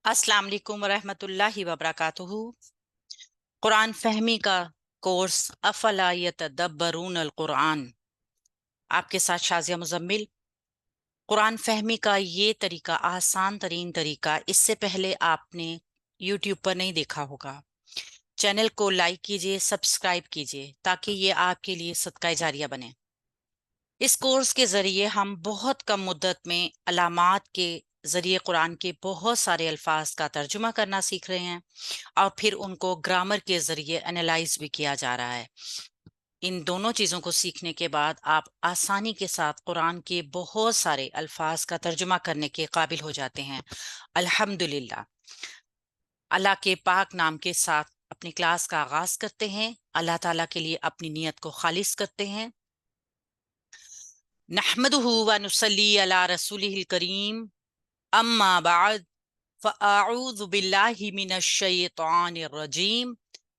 अस्सलाम वालेकुम वरहमतुल्लाहि वबरकातुहू। कुरान फहमी का कोर्स अफला यतदब्बरून अल कुरान, आपके साथ शाजिया मुजम्मिल। कुरान फहमी का ये तरीका, आसान तरीन तरीका, इससे पहले आपने यूट्यूब पर नहीं देखा होगा। चैनल को लाइक कीजिए, सब्सक्राइब कीजिए ताकि ये आपके लिए सदका जारिया बने। इस कोर्स के जरिए हम बहुत कम मुद्दत में अलामात के जरिए कुरान के बहुत सारे अल्फाज का तर्जुमा करना सीख रहे हैं और फिर उनको ग्रामर के जरिए एनालाइज भी किया जा रहा है। इन दोनों चीजों को सीखने के बाद आप आसानी के साथ कुरान के बहुत सारे अल्फाज का तर्जुमा करने के काबिल हो जाते हैं। अल्हम्दुलिल्लाह। अल्लाह के पाक नाम के साथ अपनी क्लास का आगाज करते हैं। अल्लाह ताला के लिए अपनी नियत को खालिस करते हैं। नहमदुहु व नुसल्ली अला रसूलिहिल करीम, अम्मा बाद, फ़अऊज़ु बिल्लाहि मिनश शैतानिर रजीम,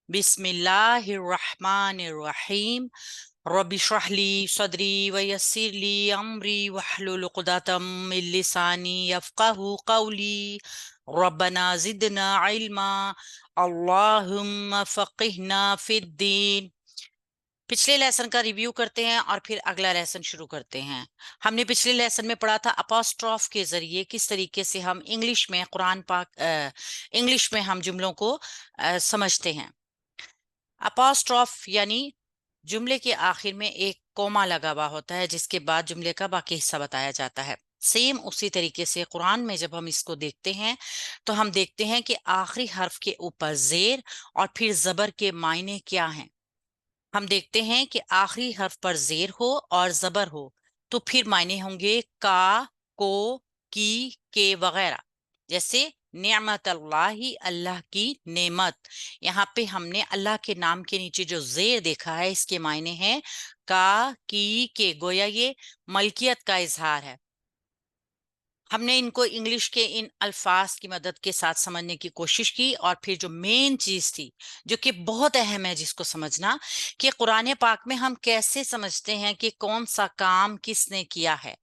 बिस्मिल्लाहिर रहमानिर रहीम, रब्बि इश्रह ली सदरी व यस्सिर ली अमरी वहलुल उक़दतम मिन लिसानी यफ़क़हू क़ौली, रब्बना ज़िदना इल्मा, अल्लाहुम्मा फ़क़िहना फ़िद्दीन। पिछले लेसन का रिव्यू करते हैं और फिर अगला लेसन शुरू करते हैं। हमने पिछले लेसन में पढ़ा था अपॉस्ट्रॉफ के जरिए किस तरीके से हम इंग्लिश में कुरान पाक इंग्लिश में हम जुमलों को समझते हैं। अपॉस्ट्रॉफ यानी जुमले के आखिर में एक कोमा लगा हुआ होता है जिसके बाद जुमले का बाकी हिस्सा बताया जाता है। सेम उसी तरीके से कुरान में जब हम इसको देखते हैं तो हम देखते हैं कि आखिरी हर्फ के ऊपर जेर और फिर जबर के मायने क्या हैं। हम देखते हैं कि आखिरी हर्फ पर जेर हो और जबर हो तो फिर मायने होंगे का, को, की, के वगैरह। जैसे नेमत अल्लाही, अल्लाह की नेमत। यहाँ पे हमने अल्लाह के नाम के नीचे जो जेर देखा है इसके मायने हैं का, की, के। गोया ये मलकियत का इजहार है। हमने इनको इंग्लिश के इन अल्फाज की मदद के साथ समझने की कोशिश की और फिर जो मेन चीज थी जो कि बहुत अहम है जिसको समझना, कि कुरान पाक में हम कैसे समझते हैं कि कौन सा काम किसने किया है।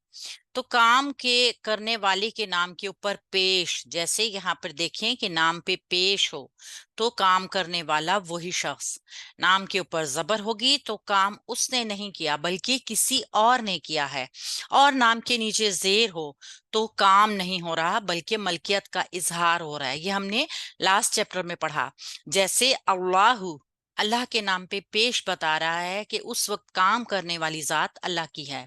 तो काम के करने वाले के नाम के ऊपर पेश, जैसे यहाँ पर देखें कि नाम पे पेश हो तो काम करने वाला वही शख्स। नाम के ऊपर जबर होगी तो काम उसने नहीं किया बल्कि किसी और ने किया है। और नाम के नीचे जेर हो तो काम नहीं हो रहा बल्कि मलकियत का इजहार हो रहा है। ये हमने लास्ट चैप्टर में पढ़ा। जैसे अल्लाहु, अल्लाह के नाम पे पेश बता रहा है कि उस वक्त काम करने वाली जात अल्लाह की है।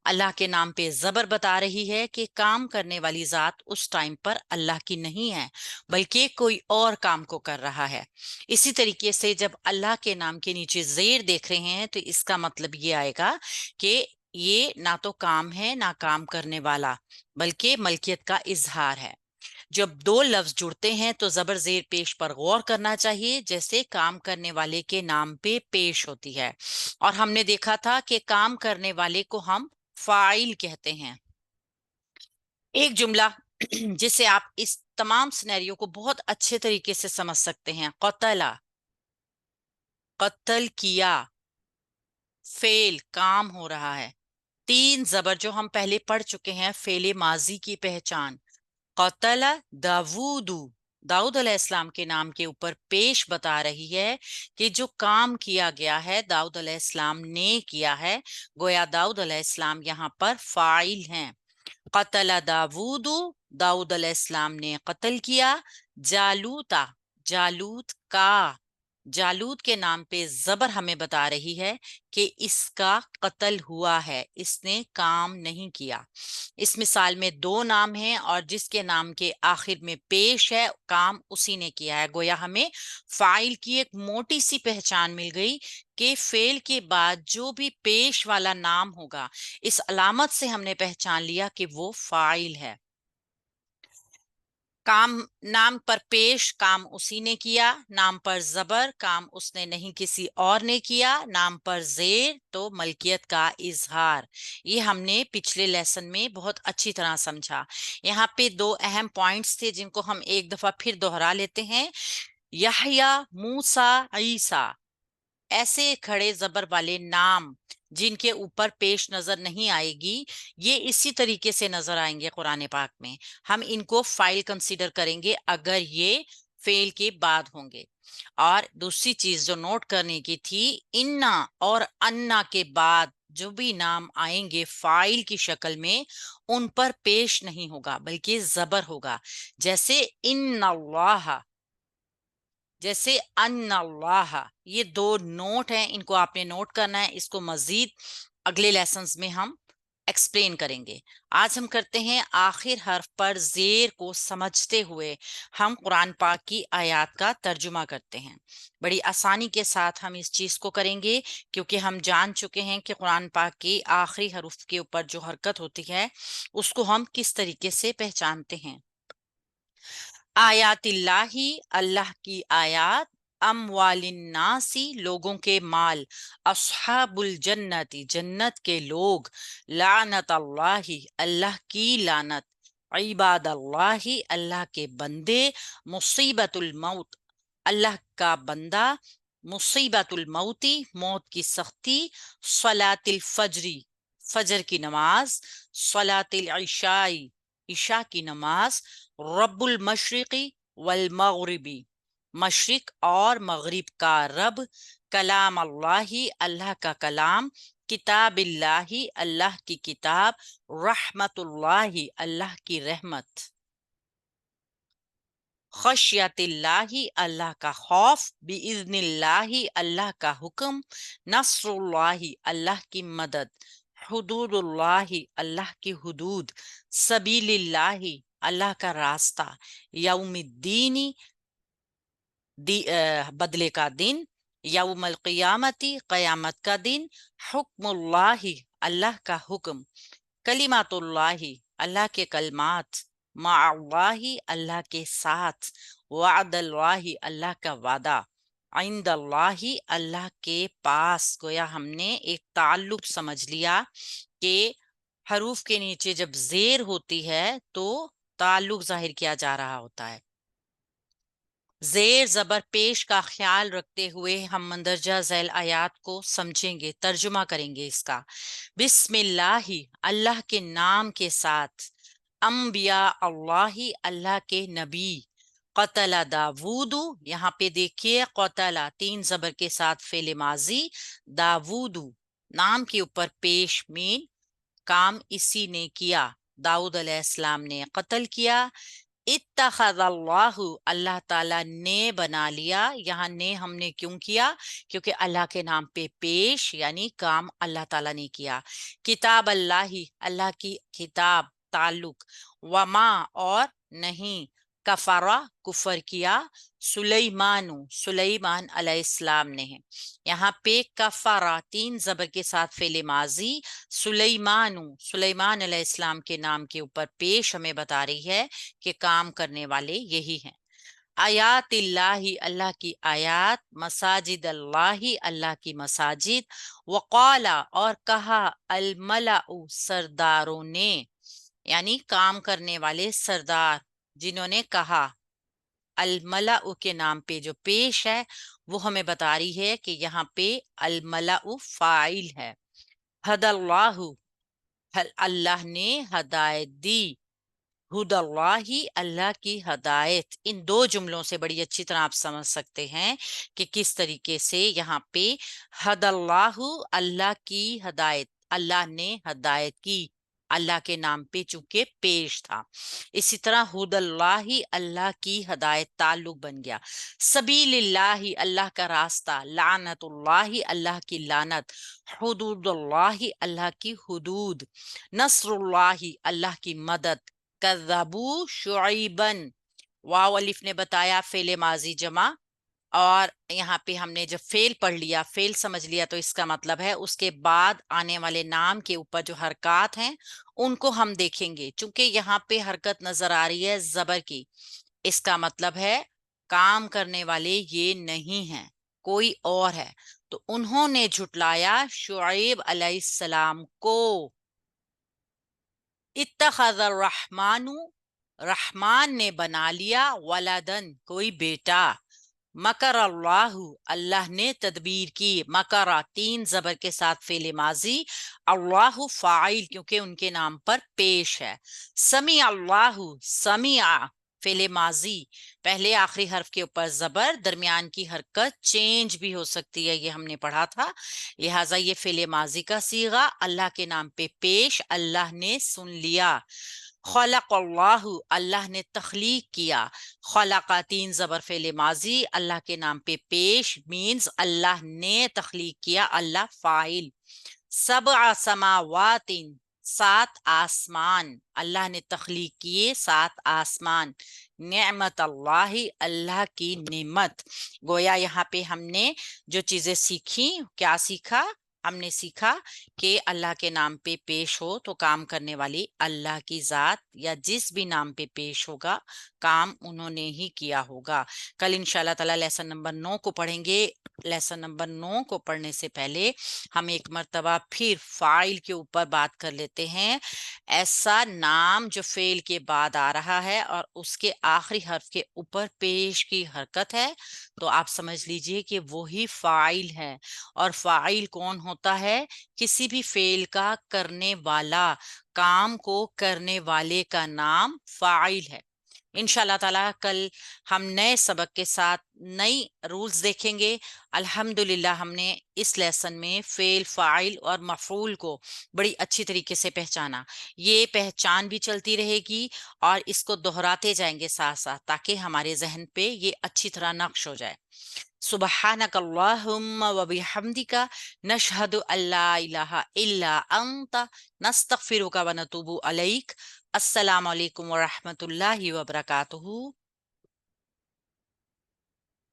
अल्लाह के नाम पे जबर बता रही है कि काम करने वाली जात उस टाइम पर अल्लाह की नहीं है बल्कि कोई और काम को कर रहा है। इसी तरीके से जब अल्लाह के नाम के नीचे जेर देख रहे हैं तो इसका मतलब ये आएगा कि ये ना तो काम है ना काम करने वाला बल्कि मलकियत का इजहार है। जब दो लफ्ज जुड़ते हैं तो जबर जेर पेश पर गौर करना चाहिए, जैसे काम करने वाले के नाम पे पेश होती है। और हमने देखा था कि काम करने वाले को हम फाइल कहते हैं। एक जुमला जिसे आप इस तमाम सिनेरियो को बहुत अच्छे तरीके से समझ सकते हैं। कतला, कत्ल किया, फेल काम हो रहा है। तीन जबर जो हम पहले पढ़ चुके हैं फेले माजी की पहचान। कतला दावूदू, दाऊद अलैहिस्सलाम के नाम के ऊपर पेश बता रही है कि जो काम किया गया है दाऊद अलैहिस्सलाम ने किया है। गोया दाऊद अलैहिस्सलाम यहाँ पर फाइल हैं। कतला दावूदू, दाऊद अलैहिस्सलाम ने कत्ल किया। जालूता, जालूत का, जालूत के नाम पे जबर हमें बता रही है कि इसका कत्ल हुआ है, इसने काम नहीं किया। इस मिसाल में दो नाम हैं और जिसके नाम के आखिर में पेश है काम उसी ने किया है। गोया हमें फाइल की एक मोटी सी पहचान मिल गई कि फेल के बाद जो भी पेश वाला नाम होगा इस अलामत से हमने पहचान लिया कि वो फाइल है। काम, नाम पर पेश काम उसी ने किया, नाम पर जबर काम उसने नहीं किसी और ने किया, नाम पर जेर तो मलकियत का इजहार। ये हमने पिछले लेसन में बहुत अच्छी तरह समझा। यहाँ पे दो अहम पॉइंट्स थे जिनको हम एक दफा फिर दोहरा लेते हैं। यहया, मूसा, ईसा। ایسے کھڑے زبر والے نام جن کے اوپر پیش نظر نہیں آئے گی، یہ اسی طریقے سے نظر آئیں گے قرآن پاک میں، ہم ان کو فائل کنسیڈر کریں گے اگر یہ فعل کے بعد ہوں گے۔ اور دوسری چیز جو نوٹ کرنے کی تھی، انا اور انا کے بعد جو بھی نام آئیں گے فائل کی شکل میں، ان پر پیش نہیں ہوگا بلکہ زبر ہوگا، جیسے ان اللہ، جیسے ان اللہ۔ یہ دو نوٹ ہیں، ان کو آپ نے نوٹ کرنا ہے، اس کو مزید اگلے لیسنز میں ہم ایکسپلین کریں گے۔ آج ہم کرتے ہیں آخر حرف پر زیر کو سمجھتے ہوئے ہم قرآن پاک کی آیات کا ترجمہ کرتے ہیں۔ بڑی آسانی کے ساتھ ہم اس چیز کو کریں گے کیونکہ ہم جان چکے ہیں کہ قرآن پاک کی آخری حرف کے اوپر جو حرکت ہوتی ہے اس کو ہم کس طریقے سے پہچانتے ہیں۔ آیات اللہ، اللہ کی آیات، اموال الناسی، لوگوں کے مال، اصحاب الجنتی، جنت کے لوگ، لعنت اللہ، اللہ کی لعنت، عباد اللہ، اللہ کے بندے، مصیبت الموت، اللہ کا بندہ، مصیبت الموتی، موت کی سختی، صلاۃ الفجری، فجر کی نماز، صلاۃ العشاء، عشاء کی نماز، رب المشرقی والمغربی، مشرق اور مغرب کا رب، کلام اللہ، اللہ کا کلام، کتاب اللہ، اللہ کی کتاب، رحمت اللہ، اللہ کی رحمت، خشیت اللہ، اللہ کا خوف، باذن اللہ، اللہ کا حکم، نصر اللہ، اللہ کی مدد، حدود اللہ، اللہ کی حدود، سبیل اللہ، اللہ کا راستہ، یوم الدین، بدلے کا دن، یوم القیامتی، قیامت کا دن، حکم اللہ، اللہ کا حکم، کلمات اللہ، اللہ کے کلمات، مع اللہ، اللہ کے ساتھ، وعد اللہ، اللہ کا وعدہ، عند اللہ، اللہ کے پاس۔ گویا ہم نے ایک تعلق سمجھ لیا کہ حروف کے نیچے جب زیر ہوتی ہے تو تعلق ظاہر کیا جا رہا ہوتا ہے۔ زیر زبر پیش کا خیال رکھتے ہوئے ہم مندرجہ ذیل آیات کو سمجھیں گے، ترجمہ کریں گے اس کا۔ بسم اللہ، اللہ کے نام کے ساتھ، انبیاء اللہ، اللہ کے نبی، قتل داود، یہاں پہ دیکھیے قتل تین زبر کے ساتھ فعل ماضی، داود نام کے اوپر پیش مین، کام اسی نے کیا، داؤد علیہ السلام نے قتل کیا۔ اتخذ اللہ، اللہ تعالیٰ نے بنا لیا، یہاں نے ہم نے کیوں کیا؟ کیونکہ اللہ کے نام پہ پیش یعنی کام اللہ تعالیٰ نے کیا۔ کتاب اللہ، اللہ کی کتاب، تعلق، وما اور نہیں، کفرا کفر کیا، سلیمان سلیمان علیہ السلام نے ہے، یہاں پہ کفرا تین زبر کے ساتھ فعل ماضی، سلیمان سلیمان علیہ السلام کے نام کے اوپر پیش ہمیں بتا رہی ہے کہ کام کرنے والے یہی ہیں۔ آیات اللہ، اللہ کی آیات، مساجد اللہ، اللہ کی مساجد، وقال اور کہا، الملأ سرداروں نے، یعنی کام کرنے والے سردار جنہوں نے کہا، الملأ کے نام پہ جو پیش ہے وہ ہمیں بتا رہی ہے کہ یہاں پہ الملأ فاعل ہے۔ ہد اللہ، اللہ نے ہدایت دی، ہد اللہ، اللہ کی ہدایت۔ ان دو جملوں سے بڑی اچھی طرح آپ سمجھ سکتے ہیں کہ کس طریقے سے یہاں پہ ہد اللہ، اللہ کی ہدایت، اللہ نے ہدایت کی، اللہ کے نام پہ چونکہ پیش تھا۔ اسی طرح ہد اللہ، اللہ کی ہدایت تعلق بن گیا۔ سبیل اللہ، اللہ کا راستہ، لعنت اللہ، اللہ کی لعنت، حدود اللہ، اللہ کی حدود، نصر اللہ، اللہ کی مدد، کذبوا شعیبن، واو الف نے بتایا فعل ماضی جمع، اور یہاں پہ ہم نے جب فعل پڑھ لیا، فعل سمجھ لیا، تو اس کا مطلب ہے اس کے بعد آنے والے نام کے اوپر جو حرکات ہیں ان کو ہم دیکھیں گے۔ چونکہ یہاں پہ حرکت نظر آ رہی ہے زبر کی، اس کا مطلب ہے کام کرنے والے یہ نہیں ہیں، کوئی اور ہے۔ تو انہوں نے جھٹلایا شعیب علیہ السلام کو۔ اتخذ الرحمن، رحمان نے بنا لیا، ولدن کوئی بیٹا، मकर अल्लाह, अल्लाह ने तदबीर की। मकरा 3 जबर के साथ फेल माजी, अल्लाह फाइल क्योंकि उनके नाम पर पेश है। समी अल्लाह, समिया फेले माजी, पहले आखिरी हर्फ के ऊपर जबर, दरमियान की हरकत चेंज भी हो सकती है, ये हमने पढ़ा था। लिहाजा ये फेले माजी का सीगा, अल्लाह के नाम पे पेश, अल्लाह ने सुन लिया। खलक़ल्लाहु, अल्लाह ने तख्लीक किया। खलक़ा 3 जबर फेले माजी, अल्लाह के नाम पे पेश, मीन्स अल्लाह ने तख्लीक किया, अल्लाह फाइल। सबअ समावातिन, 7 आसमान, अल्लाह ने तख्लीक किए 7 आसमान। नेमत अल्लाह, अल्लाह की नेमत। गोया यहाँ पे हमने जो चीजें सीखी, क्या सीखा? हमने सीखा कि अल्लाह के नाम पे पेश हो तो काम करने वाली अल्लाह की जात, या जिस भी नाम पे पेश होगा काम उन्होंने ही किया होगा। कल इंशाल्लाह ताला लेसन नंबर 9 को पढ़ेंगे। लेसन नंबर 9 को पढ़ने से पहले हम एक मर्तबा फिर फाइल के ऊपर बात कर लेते हैं। ऐसा नाम जो फेल के बाद आ रहा है और उसके आखिरी हर्फ के ऊपर पेश की हरकत है, तो आप समझ लीजिए कि वो ही फाइल है। और फाइल कौन होता है? किसी भी फेल का करने वाला, काम को करने वाले का नाम फाइल है। इंशाल्लाह ताला कल हम नए सबक के साथ नई रूल्स देखेंगे। अल्हम्दुलिल्लाह हमने इस लेसन में फेल, फाइल और मफूल को बड़ी अच्छी तरीके से पहचाना। ये पहचान भी चलती रहेगी और इसको दोहराते जाएंगे साथ साथ, ताकि हमारे जहन पे ये अच्छी तरह नक्श हो जाए। सुबहानक अल्लाहुम्मा व बिहम्दिका नशहदु अल्ला इलाहा इल्ला अंता नस्तगफिरुका व नतूबु अलैक। अस्सलामु अलैकुम व रहमतुल्लाहि व बरकातुहू।